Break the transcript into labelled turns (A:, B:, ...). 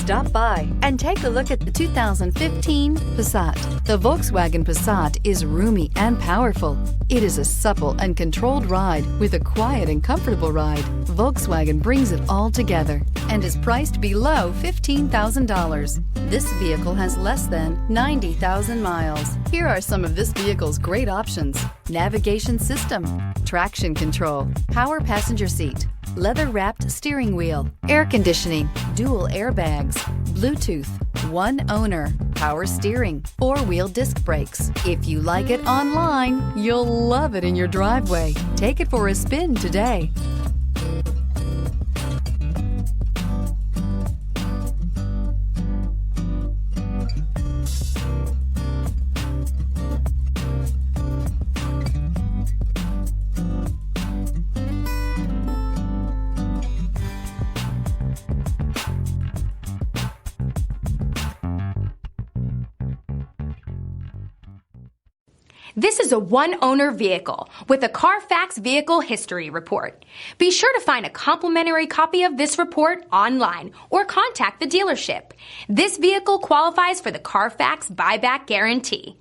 A: Stop by and take a look at the 2015 Passat. The Volkswagen Passat is roomy and powerful. It is a supple and controlled ride with a quiet and comfortable ride. Volkswagen brings it all together and is priced below $15,000. This vehicle has less than 90,000 miles. Here are some of this vehicle's great options: navigation system, traction control, power passenger seat, leather-wrapped steering wheel, air conditioning, dual airbags, Bluetooth, one owner, power steering, four-wheel disc brakes. If you like it online, you'll love it in your driveway. Take it for a spin today.
B: This is a one-owner vehicle with a CARFAX Vehicle History Report. Be sure to find a complimentary copy of this report online or contact the dealership. This vehicle qualifies for the CARFAX Buyback Guarantee.